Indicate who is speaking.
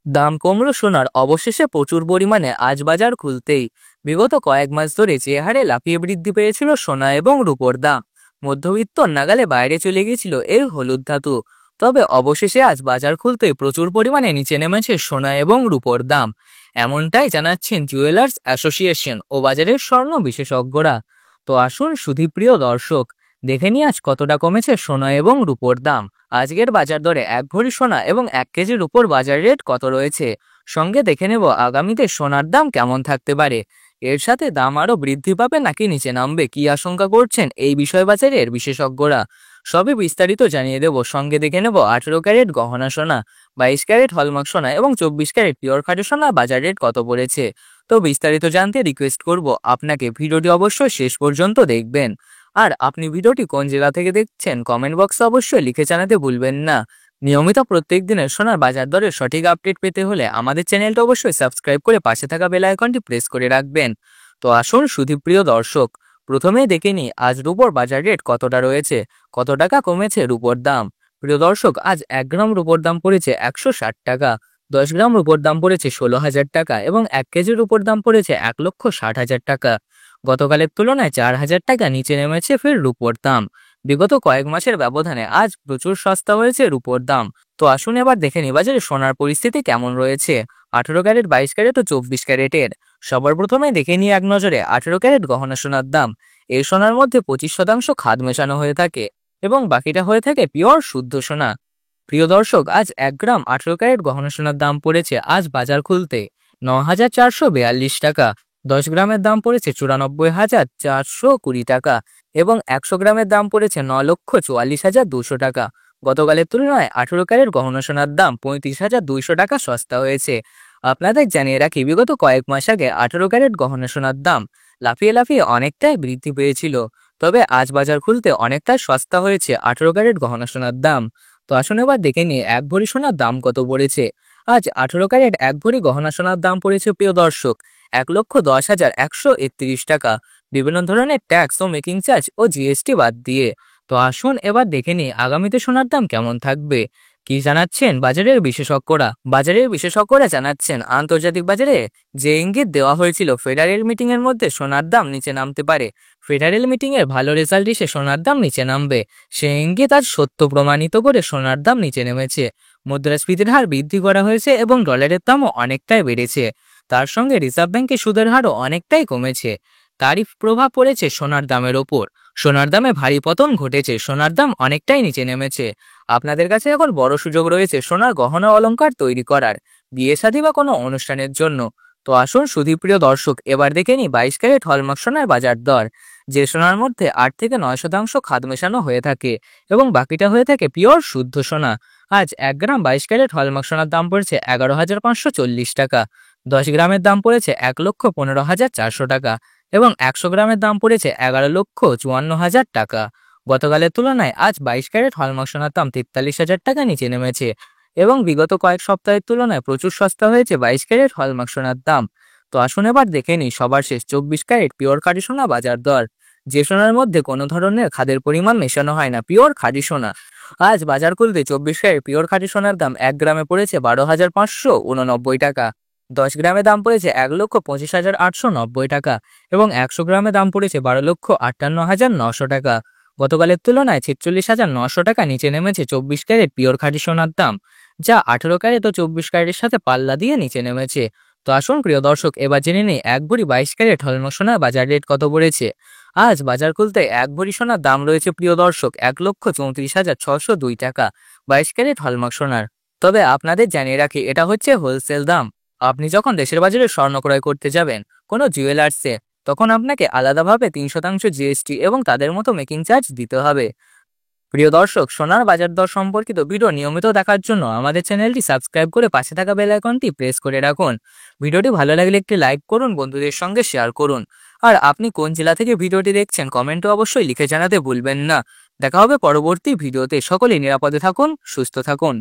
Speaker 1: দাম কমলো সোনার অবশেষে প্রচুর পরিমাণে আজ বাজার খুলতেই বিগত কয়েক মাস ধরে যে হারে লাফিয়ে বৃদ্ধি পেয়েছিল সোনা এবং রূপোর দাম, মধ্যবিত্ত নাগালে বাইরে চলে গিয়েছিল এই হলুদ ধাতু। তবে অবশেষে আজ বাজার খুলতেই প্রচুর পরিমাণে নিচে নেমেছে সোনা এবং রূপোর দাম। এমনটাই জানাচ্ছেন জুয়েলার্স অ্যাসোসিয়েশন ও বাজারের স্বর্ণ বিশেষজ্ঞরা। তো আসুন সুধীপ্রিয় দর্শক, দেখে নিই আজ কতটা কমেছে সোনা এবং রূপোর দাম। আজকের বাজার দরে 1 ভরি সোনা এবং 1 কেজির উপর বাজার রেট কত রয়েছে, সঙ্গে দেখে নেব আগামীতে সোনার দাম কেমন থাকতে পারে। এর সাথে দাম আরও বৃদ্ধি পাবে নাকি নিচে নামবে, কি আশঙ্কা করছেন এই বিষয় বাজারের বিশেষজ্ঞরা, সবই বিস্তারিত জানিয়ে দেব। সঙ্গে দেখে নেব 18 ক্যারেট গহনা সোনা, 22 ক্যারেট হলমার্ক সোনা এবং 24 ক্যারেট পিওর খাঁটি সোনা বাজার রেট কত পড়েছে। তো বিস্তারিত জানতে রিকোয়েস্ট করব আপনাকে ভিডিওটি অবশ্যই শেষ পর্যন্ত দেখবেন। আর আপনি ভিডিওটি কোন জেলা থেকে দেখছেন কমেন্ট বক্সে অবশ্যই লিখে জানাতে ভুলবেন না। নিয়মিত প্রত্যেক দিনের সোনার বাজার দরের সঠিক আপডেট পেতে হলে আমাদের চ্যানেলটা অবশ্যই সাবস্ক্রাইব করে পাশে থাকা বেল আইকনটি প্রেস করে রাখবেন। তো আসুন সুধীপ্রিয় দর্শক, প্রথমেই দেখে নিই আজ রূপোর বাজার রেট কতটা রয়েছে, কত টাকা কমেছে রূপোর দাম। প্রিয় দর্শক, আজ 1 গ্রাম রূপোর দাম পড়েছে 160 টাকা, 10 গ্রাম রূপোর দাম পড়েছে 16,000 টাকা এবং 1 কেজির উপর দাম পড়েছে 1,60,000 টাকা। গতকালের তুলনায় 4,000 টাকা নিচে নেমেছে ফের রূপোর দাম। বিগত কয়েক মাসের ব্যবধানে আজ প্রচুর সস্তা হয়েছে রূপোর দাম। তো আসুন এবার দেখে নিই বাজারে সোনার পরিস্থিতি কেমন রয়েছে। 18 ক্যারেট, 22 ক্যারেট ও 24 ক্যারেটের সবার প্রথমে দেখে নিই এক নজরে 18 ক্যারেট গহনা সোনার দাম। এই সোনার মধ্যে 25% খাদ মেশানো হয়ে থাকে এবং বাকিটা হয়ে থাকে পিওর শুদ্ধ সোনা। প্রিয় দর্শক, আজ 1 গ্রাম 18 ক্যারেট গহনা সোনার দাম পড়েছে আজ বাজার খুলতে 9,442 টাকা। 10 গ্রামের দাম পড়েছে 94,420 টাকা এবং 100 গ্রামের দাম পড়েছে 9,44,200 টাকা। গতকালের তুলনায় 18 ক্যারেট গহনা সোনার দাম 35,200 টাকা সস্তা হয়েছে। আপনাদের জানিয়ে রাখি, বিগত কয়েক মাস আগে 18 ক্যারেট গহনা সোনার দাম লাফিয়ে লাফিয়ে অনেকটাই বৃদ্ধি পেয়েছিল। তবে আজ বাজার খুলতে অনেকটাই সস্তা হয়েছে 18 ক্যারেট গহনা সোনার দাম। তো আসুন এবার দেখে নিই 1 ভরি সোনার দাম কত পড়েছে। আজ 18 ক্যারেট 1 ভরি গহনা সোনার দাম পড়েছে প্রিয় দর্শক 1,10,131 টাকা, বিভিন্ন ধরনের ট্যাক্স ও মেকিং চার্জ ও জিএসটি বাদ দিয়ে। তো আসুন এবার দেখে নিই আগামীতে সোনার দাম কেমন থাকবে, কি জানাচ্ছেন বাজারের বিশেষজ্ঞরা জানাচ্ছেন আন্তর্জাতিক বাজারে যে ইঙ্গিত দেওয়া হয়েছিল ফেডারেল মিটিং এর মধ্যে সোনার দাম নিচে নামতে পারে, ফেডারেল মিটিং এর ভালো রেজাল্ট এসে সোনার দাম নিচে নামবে, সেই ইঙ্গিত আজ সত্য প্রমাণিত করে সোনার দাম নিচে নেমেছে। মুদ্রাস্ফীতির হার বৃদ্ধি করা হয়েছে এবং ডলারের দামও অনেকটাই বেড়েছে। তার সঙ্গে রিজার্ভ ব্যাংকের সুদের হারও অনেকটাই কমেছে। তারই প্রভাব পড়েছে সোনার দামের ওপর। সোনার দামে ভারী পতন ঘটেছে, সোনার দাম অনেকটাই নিচে নেমেছে। আপনাদের কাছে এখন বড় সুযোগ রয়েছে সোনার গহনা অলংকার তৈরি করার, বিয়ে শাদী বা কোনো অনুষ্ঠানের জন্য। তো আসুন সুধীপ্রিয় দর্শক, এবার দেখে নিই 22 ক্যারেট হলমার্ক সোনার বাজার দর। যে সোনার মধ্যে 8 থেকে 9% খাদ মেশানো হয়ে থাকে এবং বাকিটা হয়ে থাকে পিওর শুদ্ধ সোনা। আজ 1 গ্রাম 22 ক্যারেট হলমার্ক সোনার দাম পড়েছে 11,540 টাকা, 10 গ্রামের দাম পড়েছে 1,15,400 টাকা এবং 100 গ্রামের দাম পড়েছে 11,54,000 টাকা। গতকালের তুলনায় আজ 22 ক্যারেট হলমার্ক সোনার দাম 43,000 টাকা নিচে নেমেছে এবং বিগত কয়েক সপ্তাহের তুলনায় প্রচুর সস্তা হয়েছে 22 ক্যারেট হলমার্ক সোনার দাম। তো আসুন এবার দেখে নিই সবার শেষ 24 ক্যারেট পিওর খাঁটি সোনা বাজার দর। যে সোনার মধ্যে কোনো ধরনের খাদের পরিমাণ মেশানো হয় না, পিওর খাঁটি সোনা। আজ বাজার খুলতে 24 ক্যারেট পিওর খাঁটি সোনার দাম 1 গ্রামে পড়েছে 12,589 টাকা, 10 গ্রামে দাম পড়েছে 1,25,890 টাকা এবং 100 গ্রামে দাম পড়েছে 12,58,900 টাকা। গতকালের তুলনায় 46,900 টাকা নিচে নেমেছে 24 ক্যারেট পিওর খাঁটি সোনার দাম, যা 18 ক্যারেট ও 24 ক্যারেটের সাথে পাল্লা দিয়ে নিচে নেমেছে। তো আসুন প্রিয় দর্শক, এবার জেনে নেই 1 ভরি 22 ক্যারেট হলমার্ক সোনার বাজার রেট কত পড়েছে। আজ বাজার খুলতে 1 ভরি সোনার দাম রয়েছে প্রিয় দর্শক 1,34,602 টাকা 22 ক্যারেট হলমার্ক সোনার। তবে আপনাদের জানিয়ে রাখি, এটা হচ্ছে হোলসেল দাম। আপনি যখন দেশের বাজারে স্বর্ণ ক্রয় করতে যাবেন কোনো জুয়েলার্সে, তখন আপনাকে আলাদাভাবে 3% জিএসটি এবং তাদের মতো মেকিং চার্জ দিতে হবে। প্রিয় দর্শক, সোনার বাজার দর সম্পর্কিত ভিডিও নিয়মিত দেখার জন্য আমাদের চ্যানেলটি সাবস্ক্রাইব করে পাশে থাকা বেল আইকনটি প্রেস করে রাখুন। ভিডিওটি ভালো লাগলে একটি লাইক করুন, বন্ধুদের সঙ্গে শেয়ার করুন। আর আপনি কোন জেলা থেকে ভিডিওটি দেখছেন কমেন্টে অবশ্যই লিখে জানাতে ভুলবেন না। দেখা হবে পরবর্তী ভিডিওতে। সকলেই নিরাপদে থাকুন, সুস্থ থাকুন।